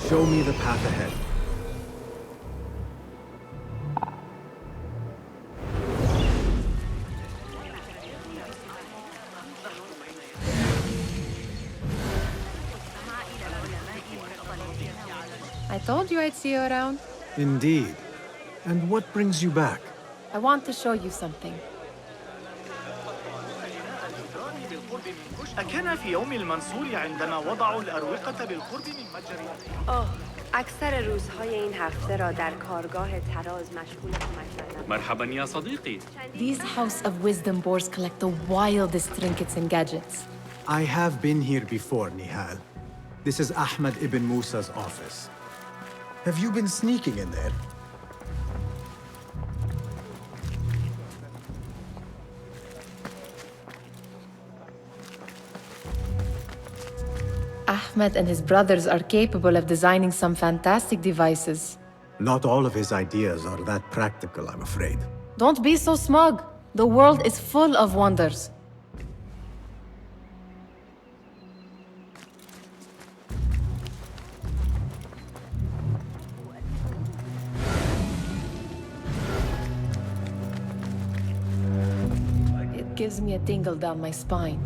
Show me the path ahead. I told you I'd see you around. Indeed. And what brings you back? I want to show you something. أكان في يوم المنصور عندما وضعوا الأروقة بالقرب من متجر اکثر روزهای این هفته را در کارگاه تراز مشغول کمک کردم. مرحبا يا صديقي. These House of Wisdom boars collect the wildest trinkets and gadgets. I have been here before, Nihal. This is Ahmed ibn Musa's office. Have you been sneaking in there? Ahmed and his brothers are capable of designing some fantastic devices. Not all of his ideas are that practical, I'm afraid. Don't be so smug. The world is full of wonders. It gives me a tingle down my spine.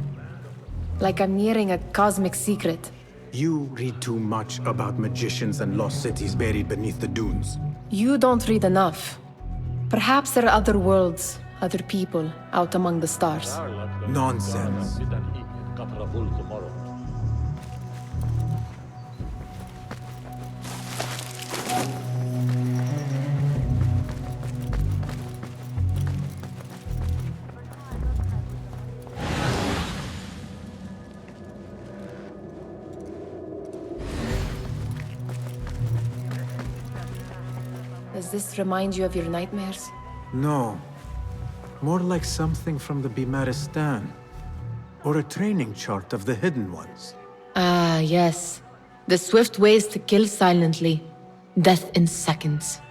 Like I'm nearing a cosmic secret. You read too much about magicians and lost cities buried beneath the dunes. You don't read enough. Perhaps there are other worlds, other people, out among the stars. Nonsense. Does this remind you of your nightmares? No. More like something from the Bimaristan. Or a training chart of the Hidden Ones. Ah, yes. The swift ways to kill silently. Death in seconds.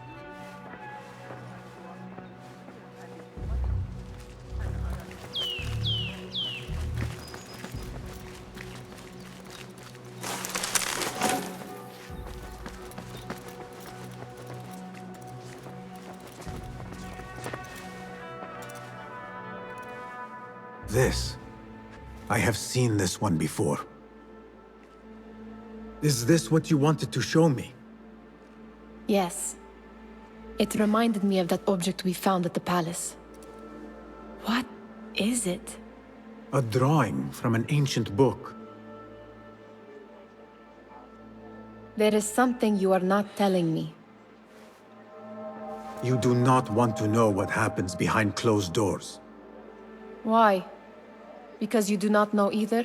This. I have seen this one before. Is this what you wanted to show me? Yes. It reminded me of that object we found at the palace. What is it? A drawing from an ancient book. There is something you are not telling me. You do not want to know what happens behind closed doors. Why? Because you do not know either?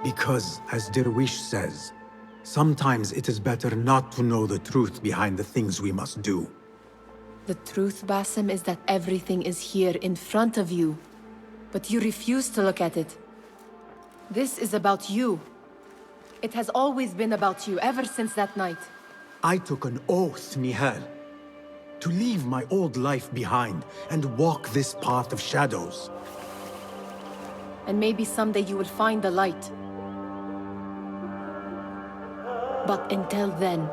Because, as Derwish says, sometimes it is better not to know the truth behind the things we must do. The truth, Basim, is that everything is here in front of you. But you refuse to look at it. This is about you. It has always been about you, ever since that night. I took an oath, Nihal, to leave my old life behind and walk this path of shadows. And maybe someday you will find the light. But until then,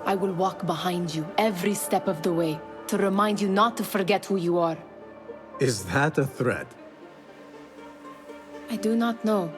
I will walk behind you every step of the way to remind you not to forget who you are. Is that a threat? I do not know.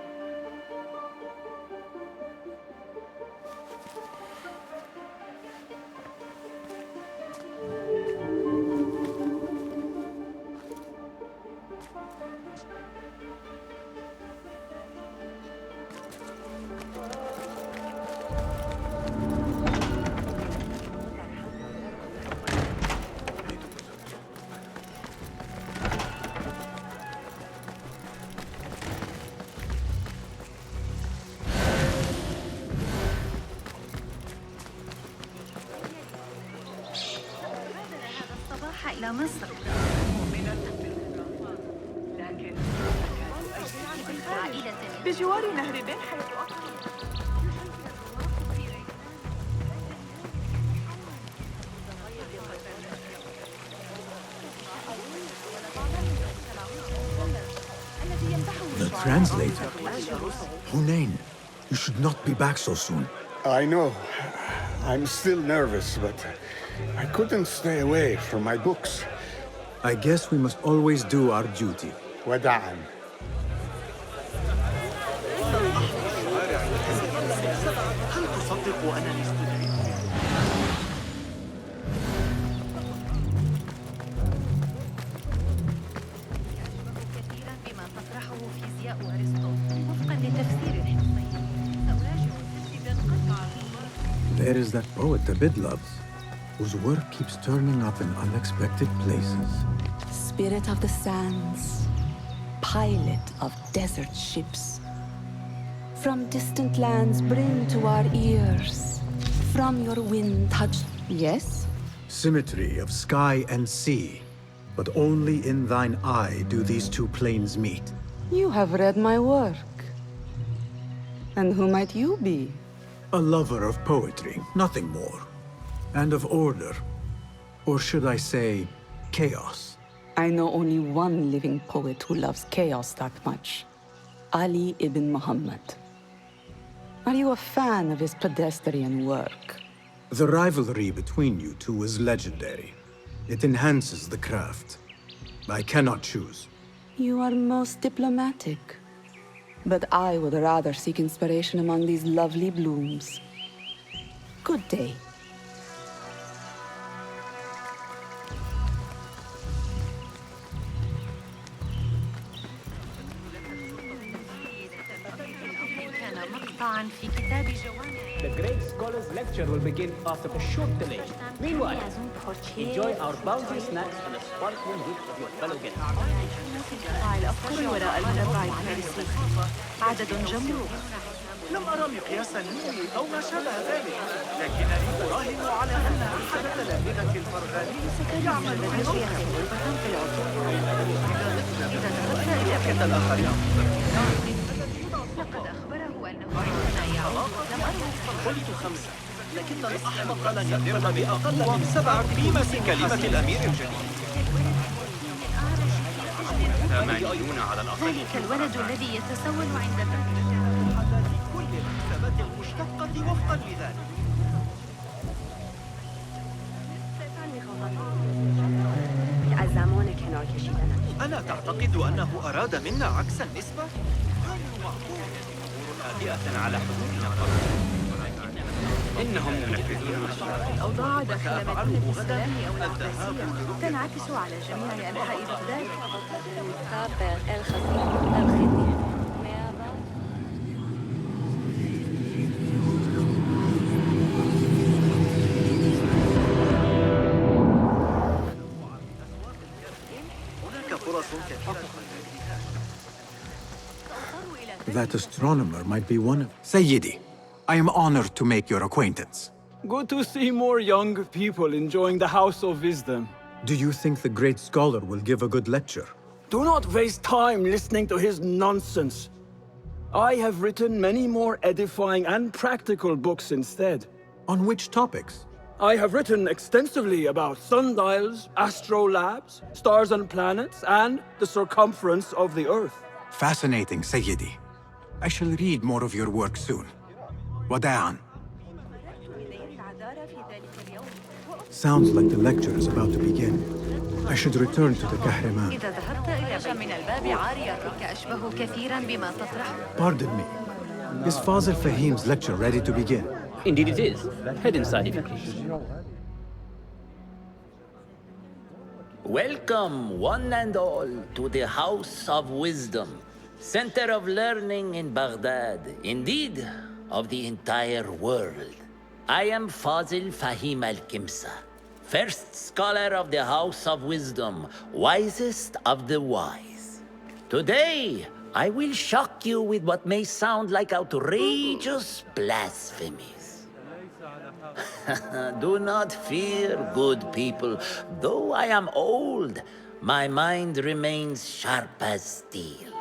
إلى مصر بجوار نهر بن حيث The translator. Hunain, you should not be back so soon. I know. I'm still nervous, but I couldn't stay away from my books. I guess we must always do our duty. وداعاً. هل تصدق أنني استدعيت؟ كثيرا بما تطرحه فيزياء أرسطو وفقا لتفسير الحسين. سأراجع مجددا قطع There is that poet Abid loves, whose work keeps turning up in unexpected places. Spirit of the sands, pilot of desert ships. From distant lands bring to our ears, from your wind-touched... Yes? Symmetry of sky and sea, but only in thine eye do these two planes meet. You have read my work. And who might you be? A lover of poetry, nothing more. And of order. Or should I say, chaos. I know only one living poet who loves chaos that much. Ali ibn Muhammad. Are you a fan of his pedestrian work? The rivalry between you two is legendary. It enhances the craft. I cannot choose. You are most diplomatic. But I would rather seek inspiration among these lovely blooms. Good day. كان مقطعا في كتاب جوامع. The great scholar's lecture will begin after a short delay. Meanwhile, enjoy our bounty snacks and a sparkling gift of your fellow guests. قطاع الأفكار وراء المربع الفارسي عدد جمهور. لم أرى مقياسا نووي أو ما شابه ذلك، لكنني أراهن على أن أحد تلامذة الفرغاني يعمل بشيء غرفة في العطور. إذا ذهبت إلى كتاب الآخرين لقد أخبره أنه كان يعود. لم أرى. قلت 5، لكن الأحمق لن يقبل بأقل من 7 قيمة كلمة الأمير الجديد. 80 على الأقل. ذلك الولد الذي يتسول عند كل الحسابات المشتقة وفقا لذلك. از زمان کنار کشیدنش. ألا تعتقد أنه أراد منا عكس النسبة؟ غير معقول. أمور هادئة على حدودنا فقط. إنهم ينفذون الأوضاع داخل مدينة السلام أو العباسية تنعكس على جميع أنحاء بغداد. هناك فرص كثيرة. That astronomer might be one of... Sayyidi, I am honored to make your acquaintance. Good to see more young people enjoying the House of Wisdom. Do you think the great scholar will give a good lecture? Do not waste time listening to his nonsense. I have written many more edifying and practical books instead. On which topics? I have written extensively about sundials, astrolabes, stars and planets, and the circumference of the Earth. Fascinating, Sayyidi. I shall read more of your work soon. Wada'an. Sounds like the lecture is about to begin. I should return to the Kahraman. إذا ذهبت إلى من الباب عارية كأشبه كثيرا بما تطرحه. Pardon me. Is Fazil Fahim's lecture ready to begin? Indeed it is. Head inside if you please. Welcome, one and all, to the House of Wisdom, center of learning in Baghdad, indeed, of the entire world. I am Fazil Fahim al-Kimsa, first scholar of the House of Wisdom, wisest of the wise. Today, I will shock you with what may sound like outrageous blasphemies. Do not fear, good people. Though I am old, my mind remains sharp as steel.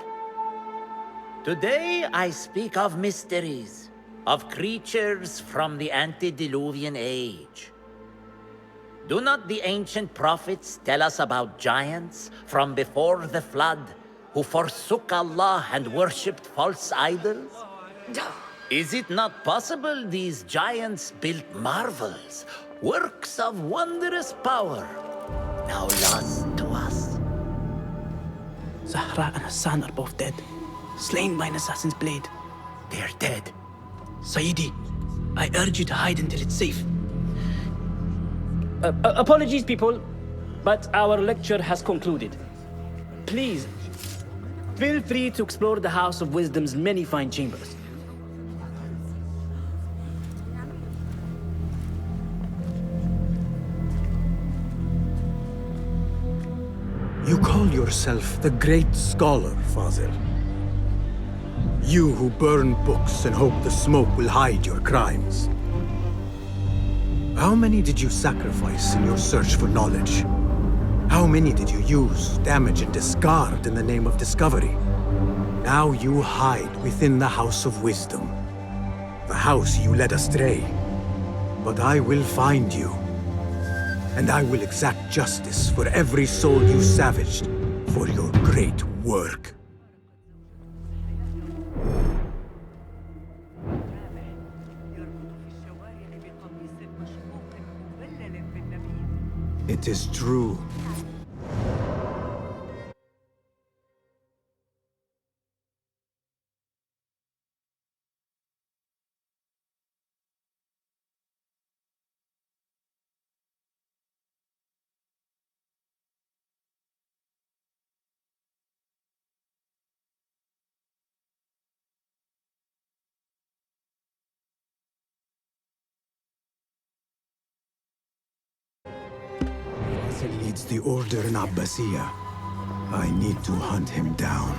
Today I speak of mysteries, of creatures from the antediluvian age. Do not the ancient prophets tell us about giants from before the flood who forsook Allah and worshipped false idols? Is it not possible these giants built marvels, works of wondrous power, now lost to us? Zahra and Hassan are both dead, slain by an assassin's blade. They're dead. Sayyidi, I urge you to hide until it's safe. Apologies, people, but our lecture has concluded. Please, feel free to explore the House of Wisdom's many fine chambers. You call yourself the Great Scholar, Fazil. You who burn books and hope the smoke will hide your crimes. How many did you sacrifice in your search for knowledge? How many did you use, damage, and discard in the name of discovery? Now you hide within the House of Wisdom. The house you led astray. But I will find you. And I will exact justice for every soul you savaged for your great work. It is true. Fazil leads the order in Abbasiyah. I need to hunt him down.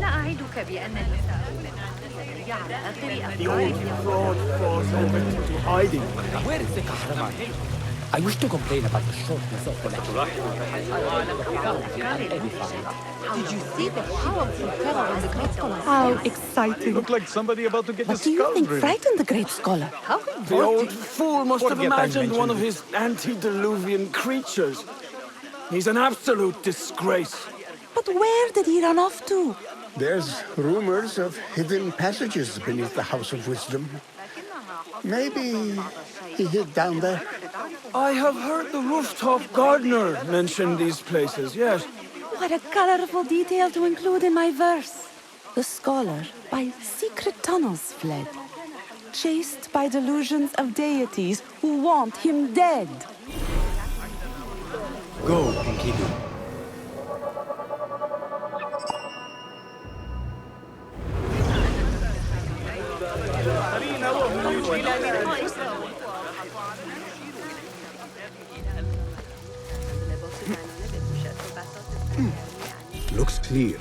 لا أعدك بأنني سأكون على آخر The old fraud falls over into hiding. Where is the Kahraman? I wish to complain about the shortness of collection. Did you see the powerful terror on the great scholar? How exciting. Look like somebody about to get What his do you skull think driven. frightened the great scholar? How The old fool must have Forget I imagined one of mentioned his antediluvian creatures. He's an absolute disgrace. But where did he run off to? There's rumors of hidden passages beneath the House of Wisdom. Maybe he hid down there. I have heard the rooftop gardener mention these places, yes. What a colorful detail to include in my verse. The scholar by secret tunnels fled, chased by delusions of deities who want him dead. Go, Enkidu. Looks clear.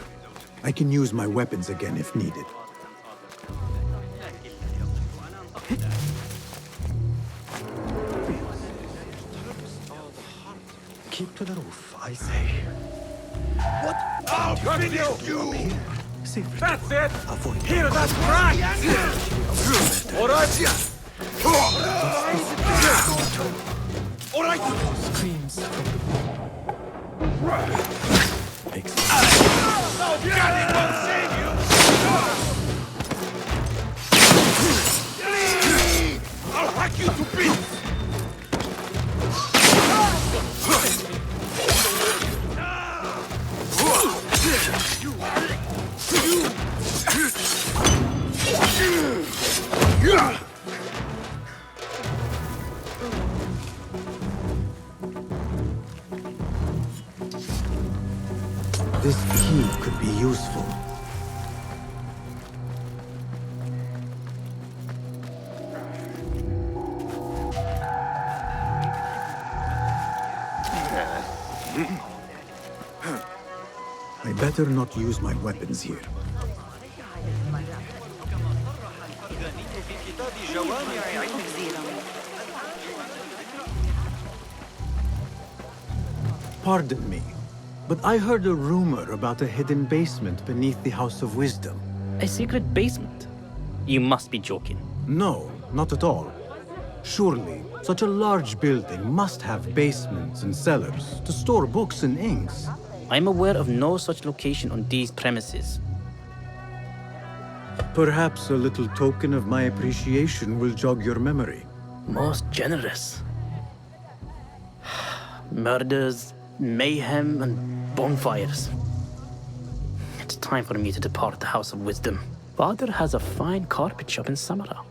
I can use my weapons again if needed. Keep to the roof, I say. What? I'll finish you! That's it! Avoid Here, that's right! All right! All right! screams from Daddy will save you! I'll hack you to bits! This key could be useful. I better not use my weapons here. Pardon me, but I heard a rumor about a hidden basement beneath the House of Wisdom. A secret basement? You must be joking. No, not at all. Surely, such a large building must have basements and cellars to store books and inks. I'm aware of no such location on these premises. Perhaps a little token of my appreciation will jog your memory. Most generous. Murders, mayhem, and bonfires. It's time for me to depart the House of Wisdom. Father has a fine carpet shop in Samara.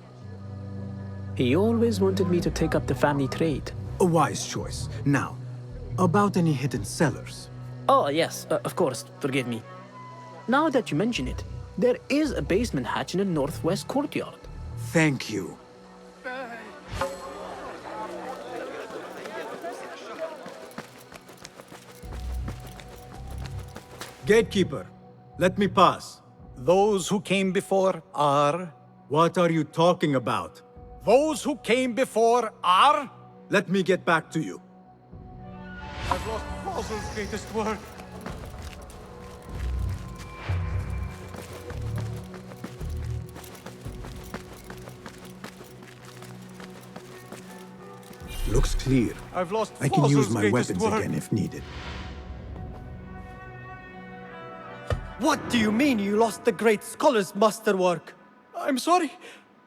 He always wanted me to take up the family trade. A wise choice. Now, about any hidden cellars. Oh, yes, of course, forgive me. Now that you mention it, there is a basement hatch in the northwest courtyard. Thank you. Gatekeeper, let me pass. Those who came before are... What are you talking about? Those who came before are... Let me get back to you. I've lost Fazl's greatest work. Looks clear. I've lost I can use Fazl's my greatest weapons work. again if needed. What do you mean you lost the great scholar's masterwork? I'm sorry.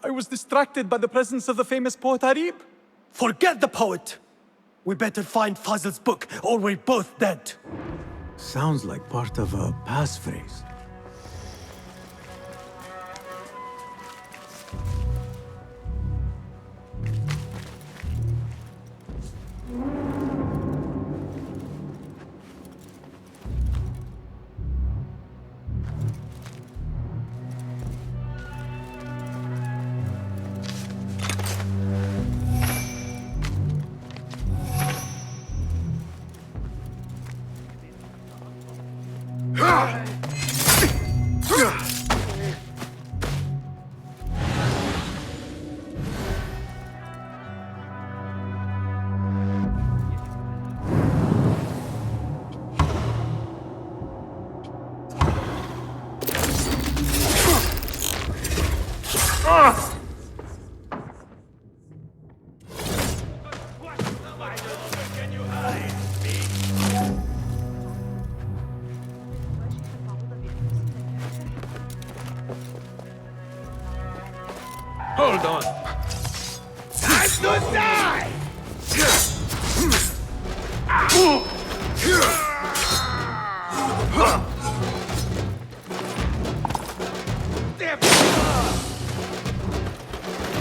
I was distracted by the presence of the famous poet Arib. Forget the poet! We better find Fazl's book, or we're both dead. Sounds like part of a passphrase. Hold on. Time to die!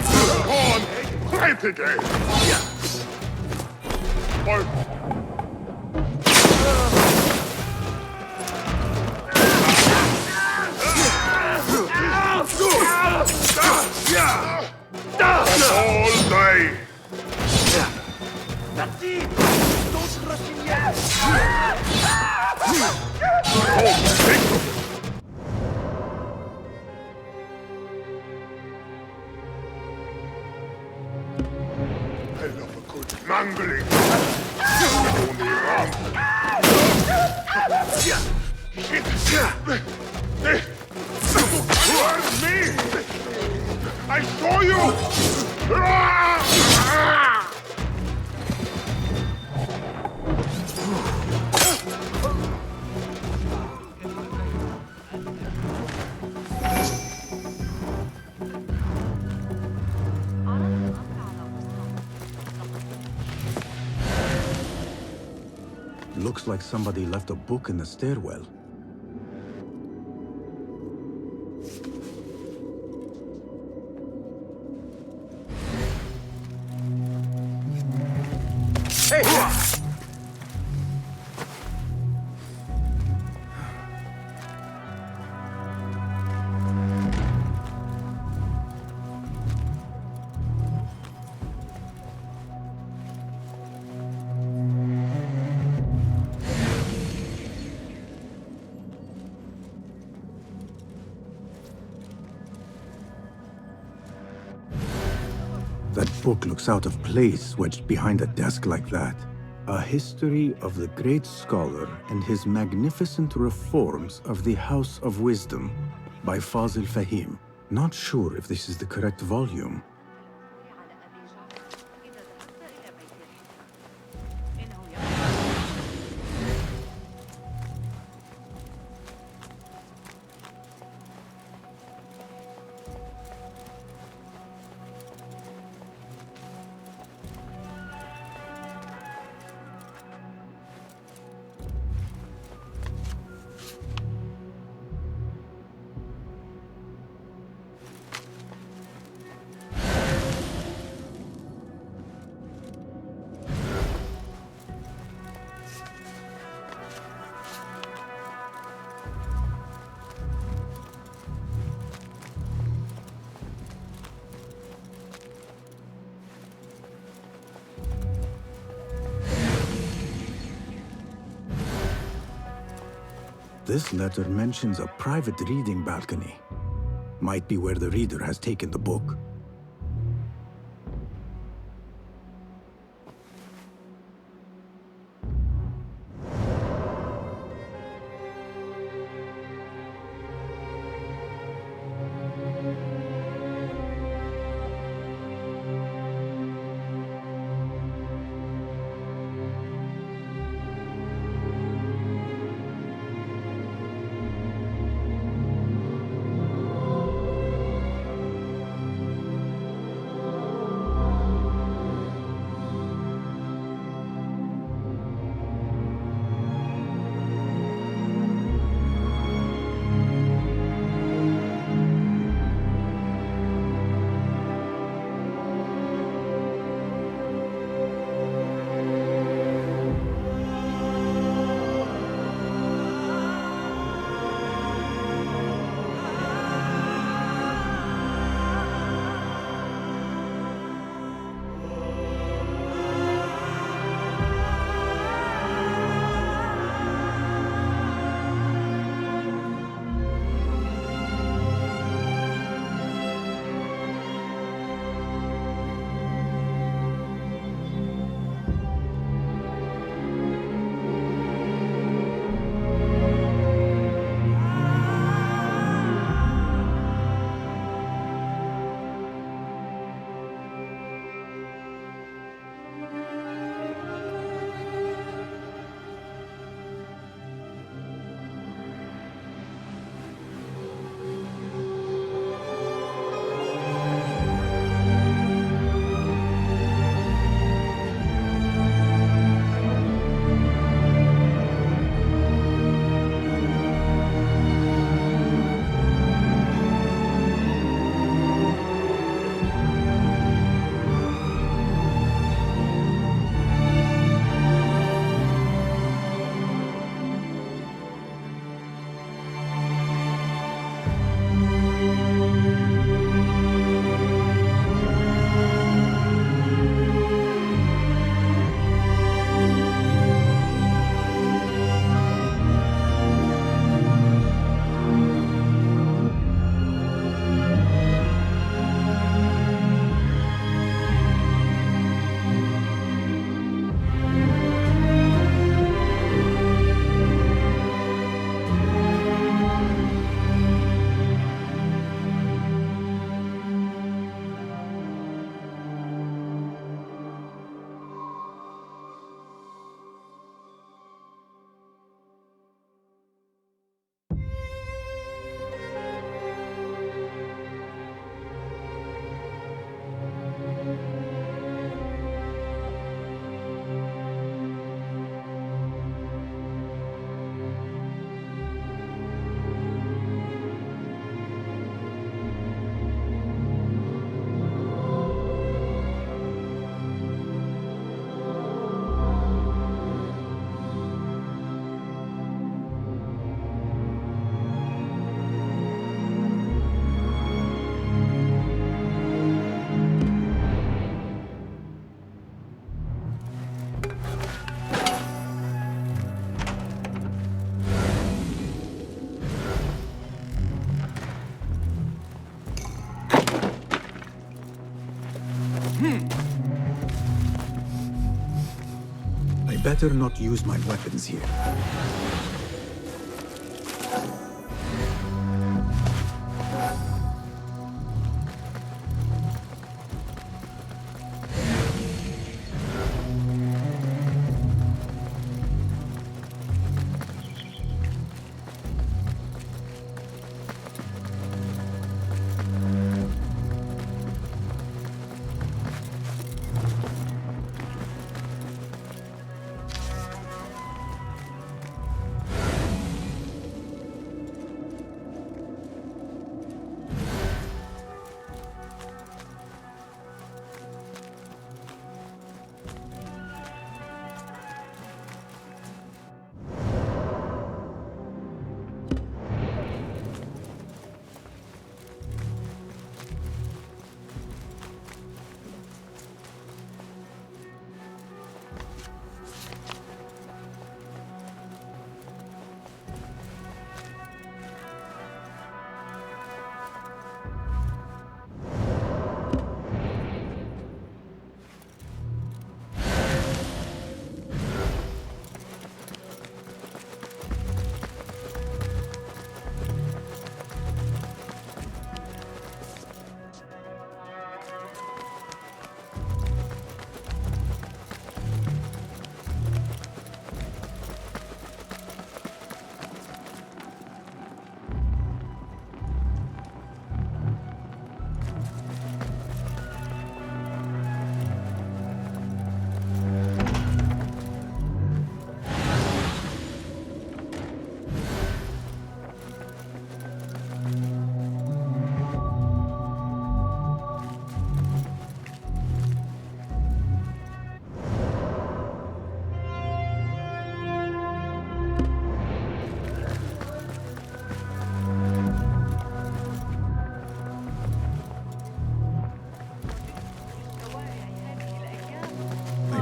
Come on, fight again! All day! That's it! Don't rush in yet! I love a good mangling. Only wrong. Towards me! I saw you! Looks like somebody left a book in the stairwell. That book looks out of place wedged behind a desk like that. A history of the great scholar and his magnificent reforms of the House of Wisdom by Fazl Fahim. Not sure if this is the correct volume. This letter mentions a private reading balcony. Might be where the reader has taken the book. I better not use my weapons here.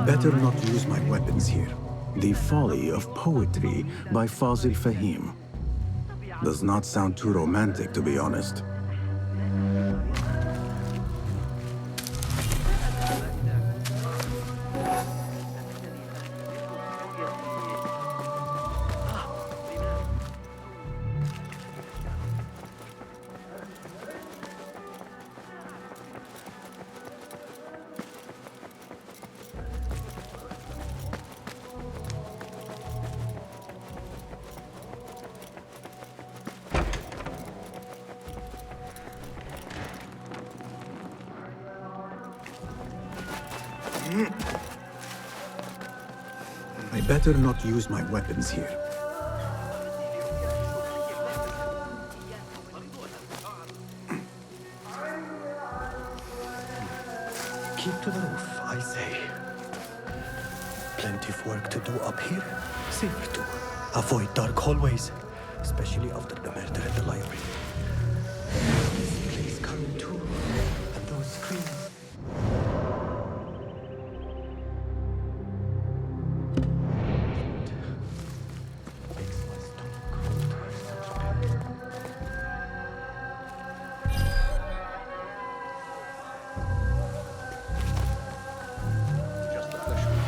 better not use my weapons here. The Folly of Poetry by Fazil Fahim. Does not sound too romantic, to be honest. I better not use my weapons here. Keep to the roof, I say. Plenty of work to do up here. Safer to avoid dark hallways, especially after the murder at the library. This place coming too, and those screams. Just a flesh wound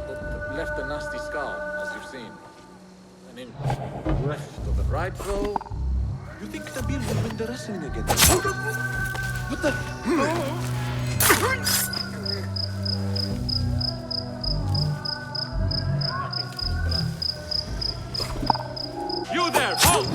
that left a nasty scar, as you've seen. An inch left of the right throw. You think Nabil will win the wrestling again? What the? You there, halt!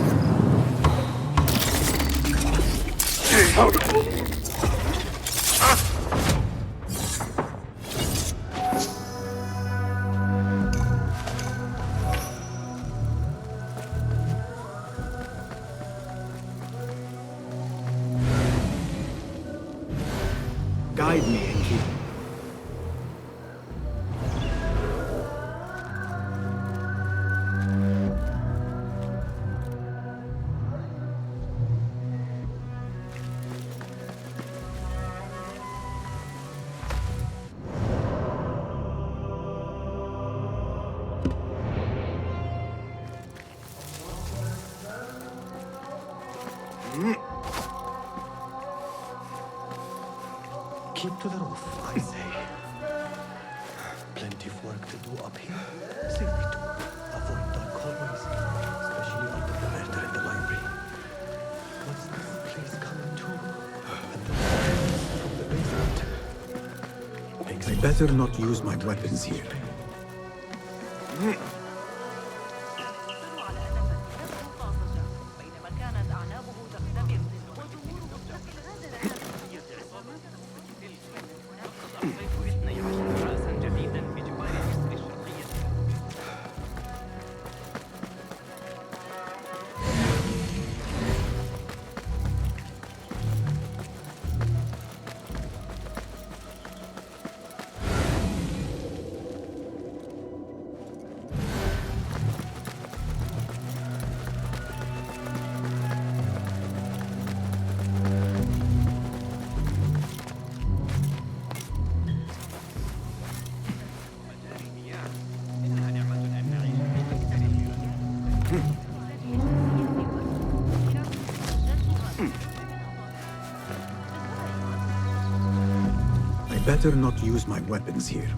Guide me, Enki. Keep to the roof, I say. Plenty of work to do up here. Safer to avoid dark hallways, especially after the murder at the library. What's this place coming to? And the noise from the basement. I better not use my weapons here. I better not use my weapons here.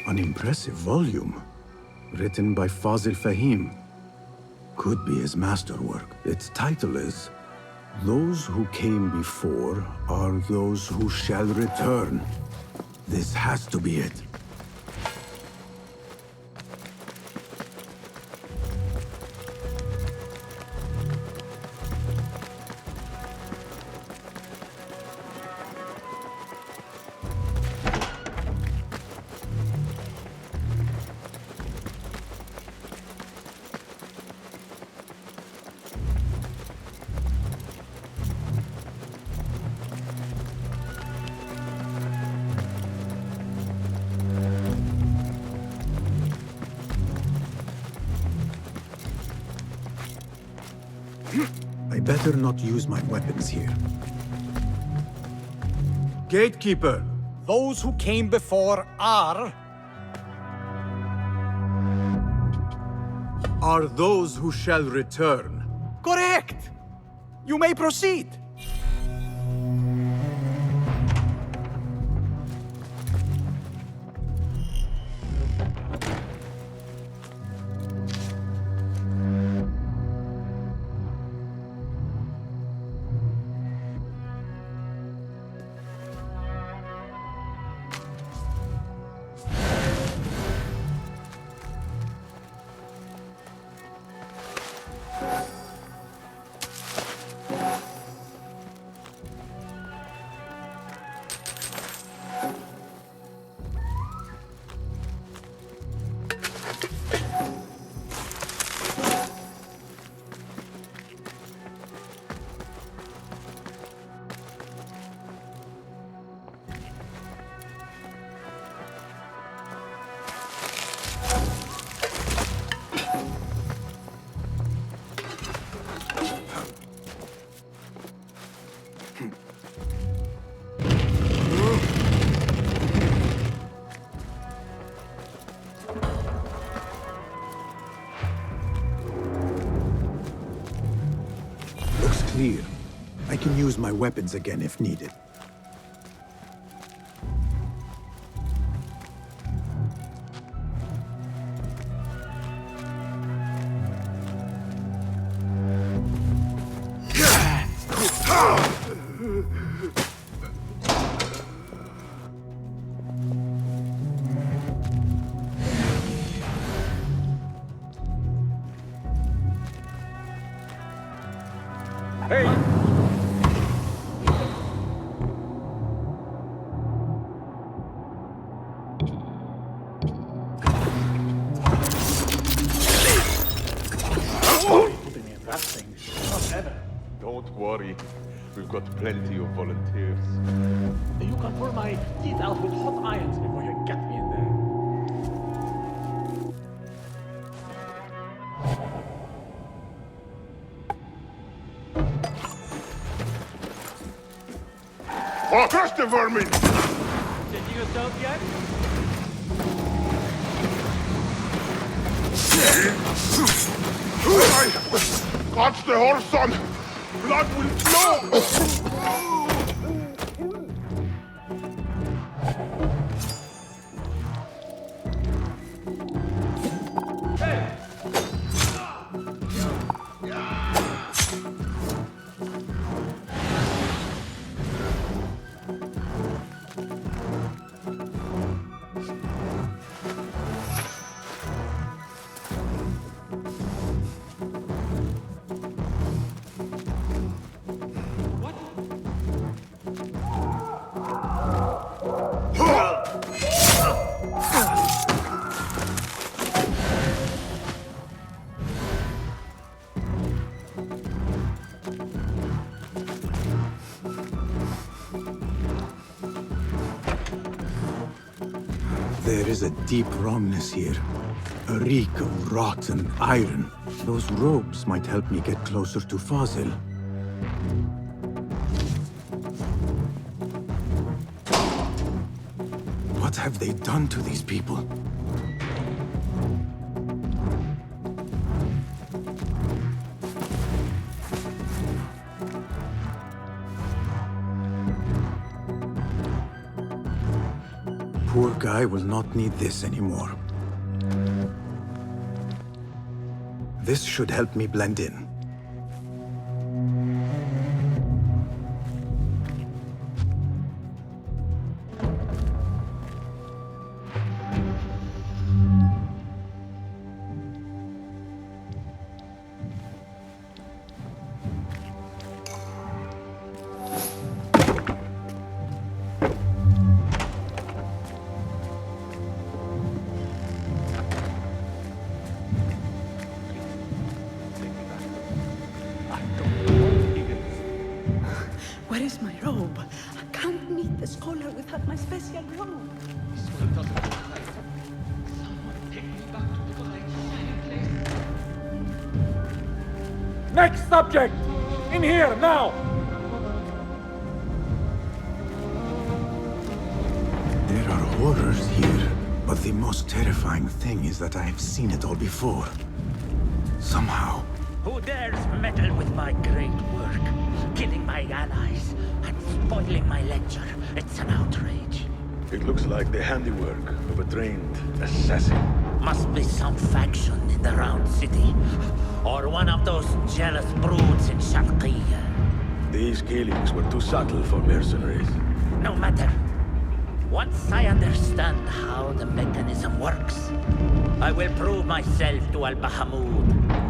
An impressive volume. Written by Fazil Fahim. Could be his masterwork. Its title is Those Who Came Before Are Those Who Shall Return. This has to be it. I better not use my weapons here. Gatekeeper, Those who came before are those who shall return. correct. You may proceed. Clear. I can use my weapons again if needed. Don't worry. We've got plenty of volunteers. You can pull my teeth out with hot irons before you get me in there. Oh, crush the vermin! Changing yourself yet? Catch the horse, son! Blood will flow! There is a deep wrongness here. A reek of rotten iron. Those robes might help me get closer to Fazil. What have they done to these people? Poor guy will not need this anymore. This should help me blend in. Where is my robe? I can't meet the scholar without my special robe. Next subject! In here, now! There are horrors here, but the most terrifying thing is that I have seen it all before. Somehow. Who dares meddle with my great work? Killing my allies and spoiling my lecture. It's an outrage. It looks like the handiwork of a trained assassin. Must be some faction in the Round City. Or one of those jealous broods in Sharqiyya. These killings were too subtle for mercenaries. No matter. Once I understand how the mechanism works, I will prove myself to Al-Bahamud.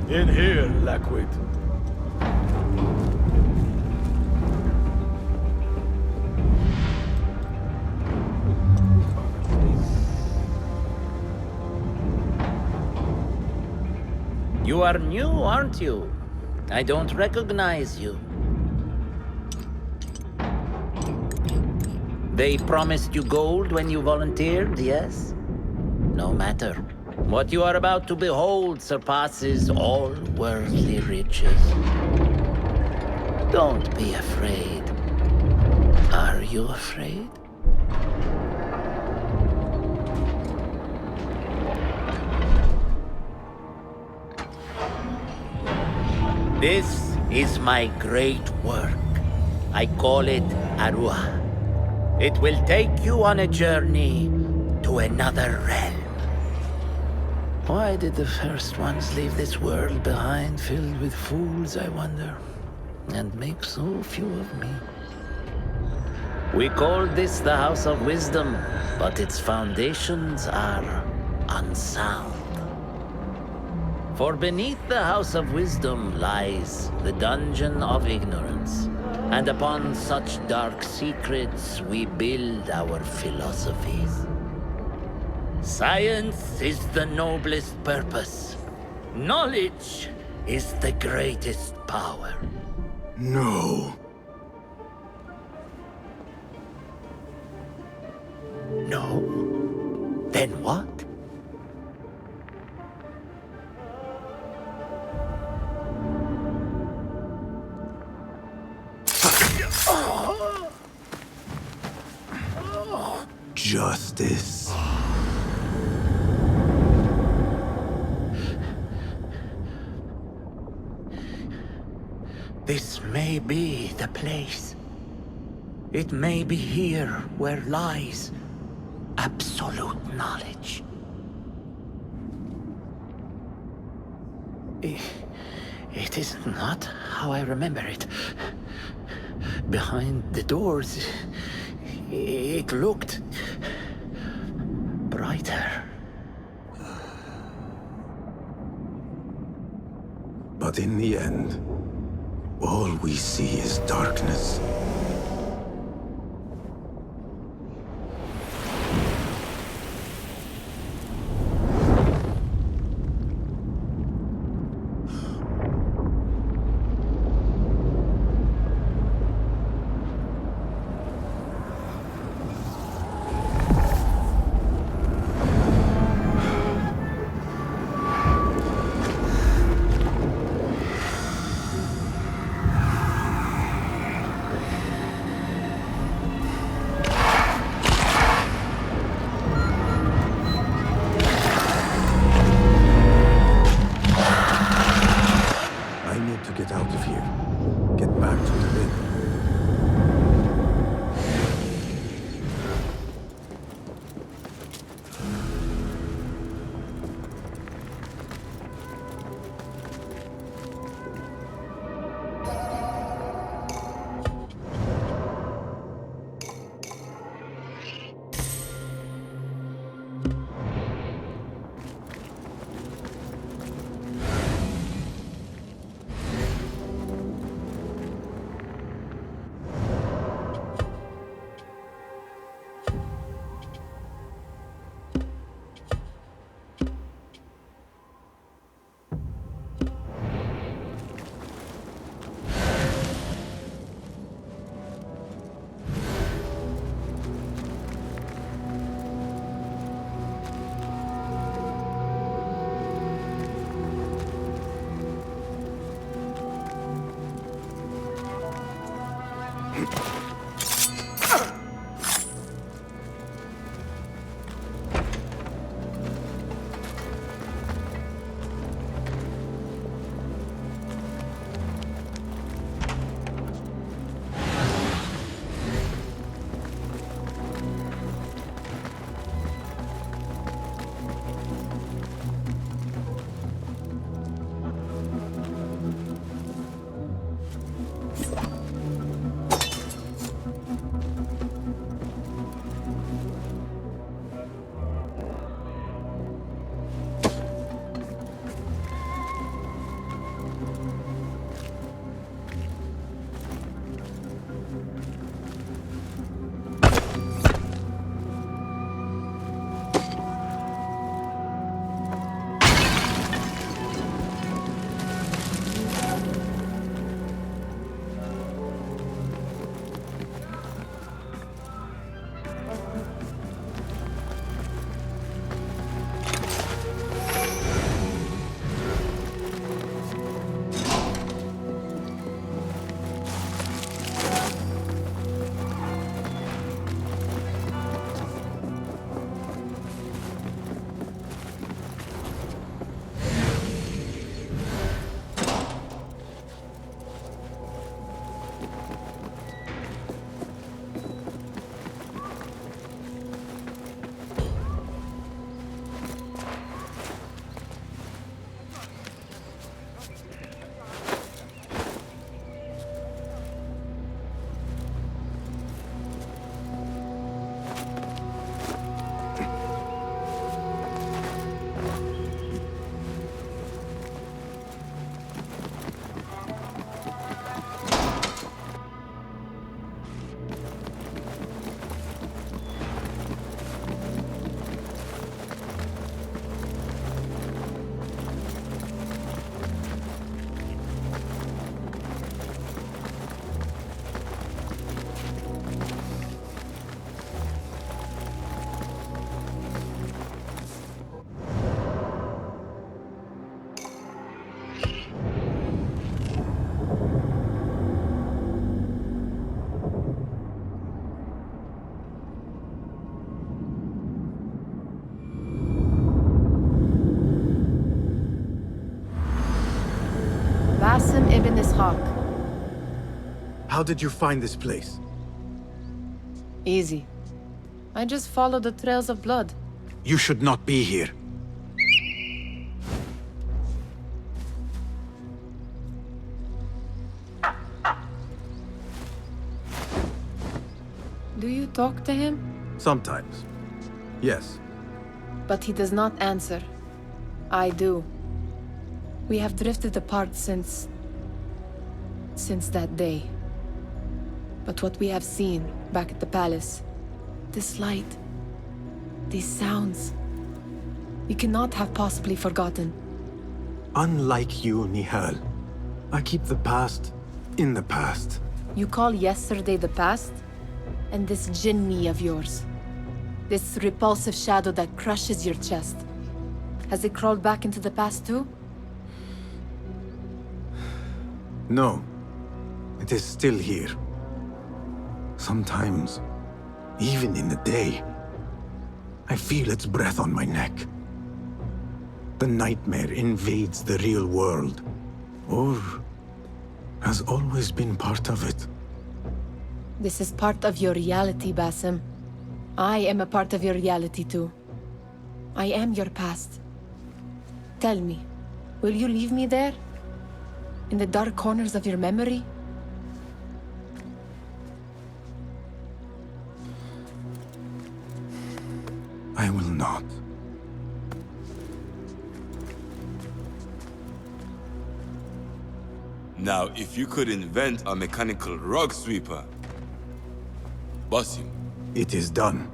In here, Lackwit. You are new, aren't you? I don't recognize you. They promised you gold when you volunteered, yes? No matter. What you are about to behold surpasses all worldly riches. Don't be afraid. Are you afraid? This is my great work. I call it Arua. It will take you on a journey to another realm. Why did the first ones leave this world behind, filled with fools, I wonder, and make so few of me? We called this the House of Wisdom, but its foundations are unsound. For beneath the House of Wisdom lies the Dungeon of Ignorance, and upon such dark secrets we build our philosophies. Science is the noblest purpose. Knowledge is the greatest power. No. No? Then what? Justice. This may be the place. It may be here where lies absolute knowledge. It is not how I remember it. Behind the doors, it looked brighter. But in the end, all we see is darkness. to get out of here. Get back to the inn. Basim ibn Ishaq. How did you find this place? Easy. I just followed the trails of blood. You should not be here. Do you talk to him? Sometimes. Yes. But he does not answer. I do. We have drifted apart since that day. But what we have seen back at the palace, this light, these sounds, we cannot have possibly forgotten. Unlike you, Nihal, I keep the past in the past. You call yesterday the past? And this jinni of yours, this repulsive shadow that crushes your chest, has it crawled back into the past too? No. It is still here. Sometimes, even in the day, I feel its breath on my neck. The nightmare invades the real world. Or has always been part of it. This is part of your reality, Basim. I am a part of your reality too. I am your past. Tell me, will you leave me there? In the dark corners of your memory? I will not. Now, if you could invent a mechanical rug sweeper... Basim. It is done.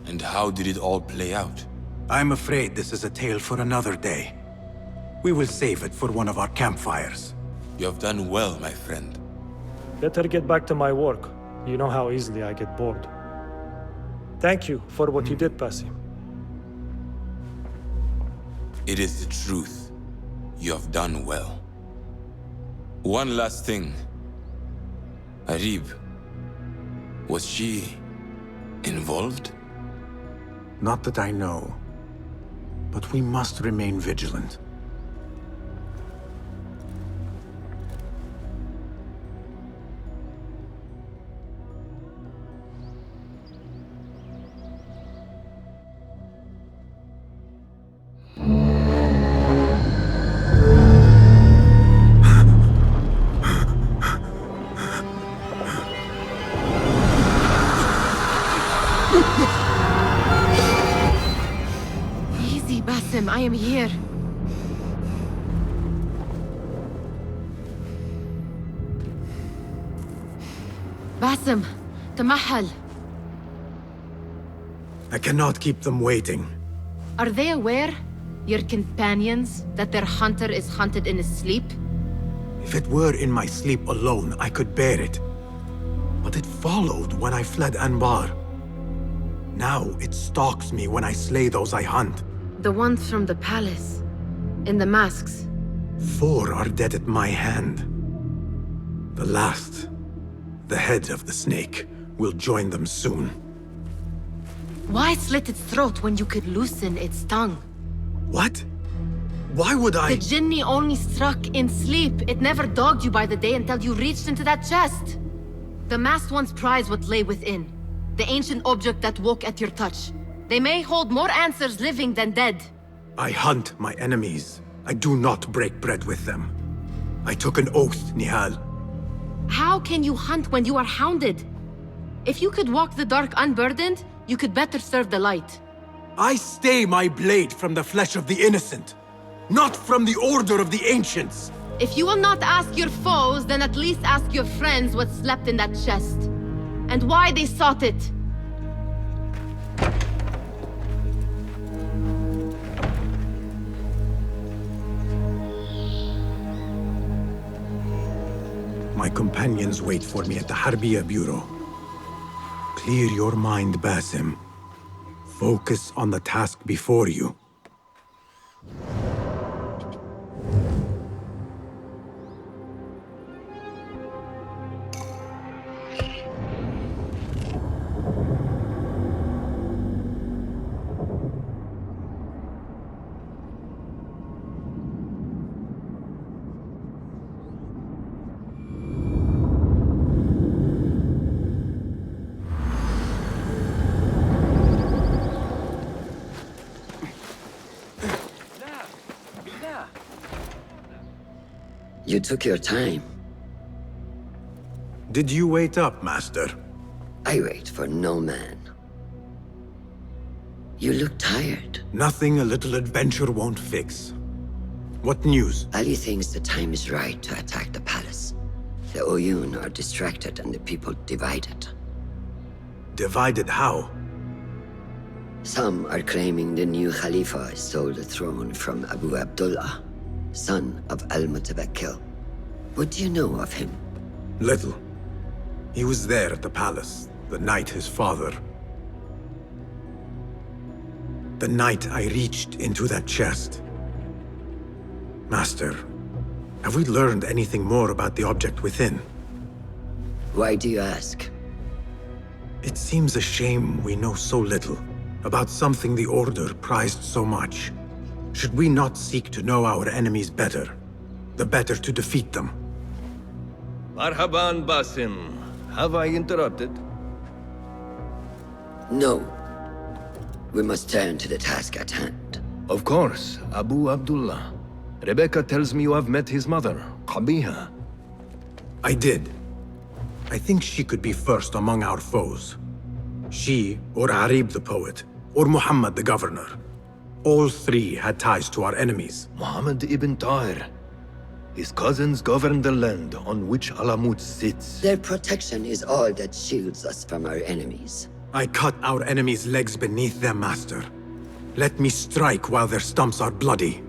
And how did it all play out? I'm afraid this is a tale for another day. We will save it for one of our campfires. You have done well, my friend. Better get back to my work. You know how easily I get bored. Thank you for what you did, Basim. It is the truth. You have done well. One last thing. Arib, was she involved? Not that I know. But we must remain vigilant. Easy, Basim, I am here. Basim, تمهل. I cannot keep them waiting. Are they aware, your companions, that their hunter is hunted in his sleep? If it were in my sleep alone, I could bear it. But it followed when I fled Anbar. Now it stalks me when I slay those I hunt. The ones from the palace, in the masks. 4 are dead at my hand. The last, the head of the snake, will join them soon. Why slit its throat when you could loosen its tongue? What? Why would I? The Jinni only struck in sleep. It never dogged you by the day until you reached into that chest. The masked ones prize what lay within. The ancient object that woke at your touch. They may hold more answers living than dead. I hunt my enemies. I do not break bread with them. I took an oath, Nihal. How can you hunt when you are hounded? If you could walk the dark unburdened, you could better serve the light. I stay my blade from the flesh of the innocent, not from the order of the ancients. If you will not ask your foes, then at least ask your friends what slept in that chest. And why they sought it. My companions wait for me at the Harbiya Bureau. Clear your mind, Basim. Focus on the task before you. You took your time. Did you wait up, Master? I wait for no man. You look tired. Nothing a little adventure won't fix. What news? Ali thinks the time is right to attack the palace. The Oyun are distracted and the people divided. Divided how? Some are claiming the new Khalifa stole the throne from Abu Abdullah, son of Al-Mutawakkil. What do you know of him? Little. He was there at the palace, the night his father... The night I reached into that chest. Master, have we learned anything more about the object within? Why do you ask? It seems a shame we know so little about something the Order prized so much. Should we not seek to know our enemies better? The better to defeat them? Marhaban, Basim. Have I interrupted? No. We must turn to the task at hand. Of course, Abu Abdullah. Rebecca tells me you have met his mother, Qabiha. I did. I think she could be first among our foes. She, or Arib the poet, or Muhammad the governor. All three had ties to our enemies. Muhammad ibn Tahir. His cousins govern the land on which Alamut sits. Their protection is all that shields us from our enemies. I cut our enemies' legs beneath them, master. Let me strike while their stumps are bloody.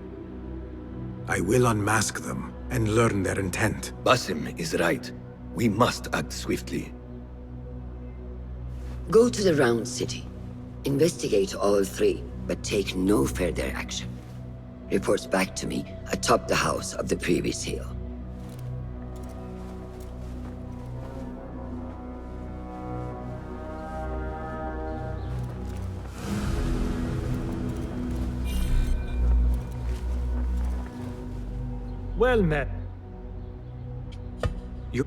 I will unmask them and learn their intent. Basim is right. We must act swiftly. Go to the Round City. Investigate all three, but take no further action. Reports back to me atop the house of the previous hill. Well met. You...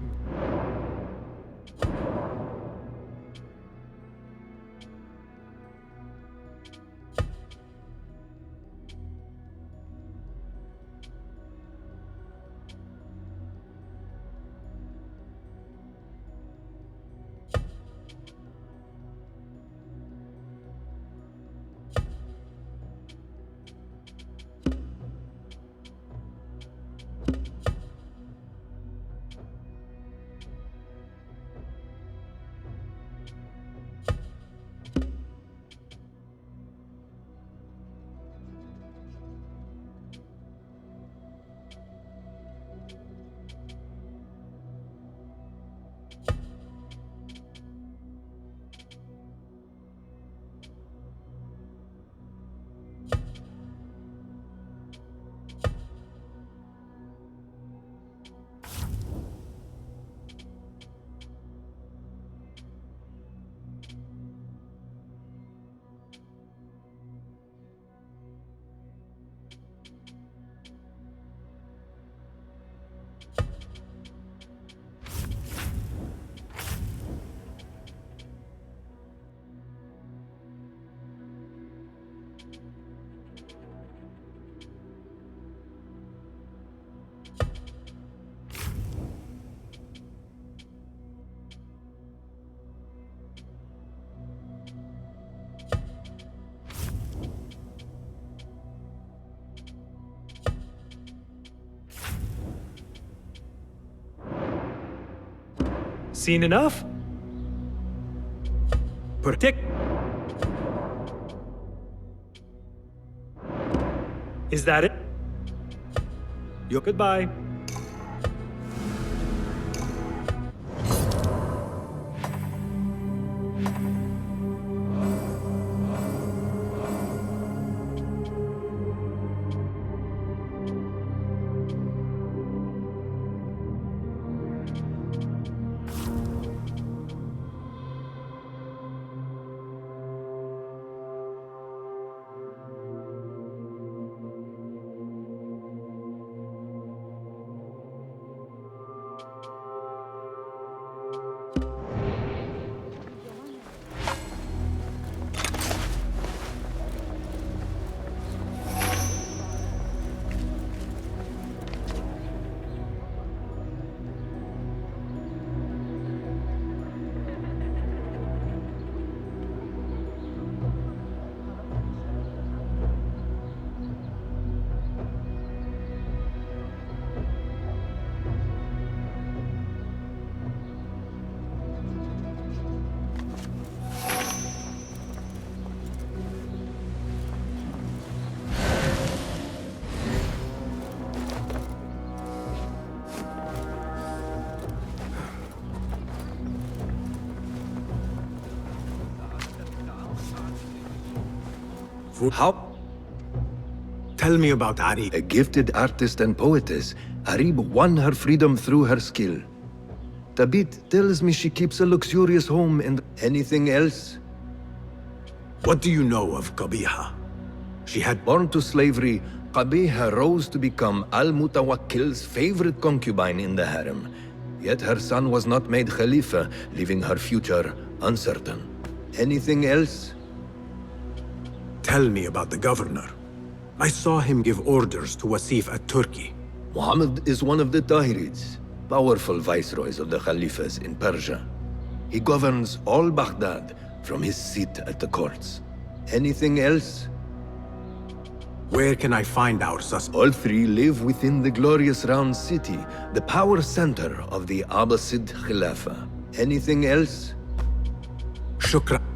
Seen enough? Protect. Is that it? Your goodbye. How? Tell me about Arib. A gifted artist and poetess, Arib won her freedom through her skill. Tabit tells me she keeps a luxurious home and anything else? What do you know of Qabiha? She had born to slavery. Qabiha rose to become Al-Mutawakkil's favorite concubine in the harem. Yet her son was not made Khalifa, leaving her future uncertain. Anything else? Tell me about the governor. I saw him give orders to Wasif at Turkey. Muhammad is one of the Tahirids, powerful viceroys of the Khalifas in Persia. He governs all Baghdad from his seat at the courts. Anything else? Where can I find our suspects? All three live within the glorious round city, the power center of the Abbasid Khilafah. Anything else? Shukra.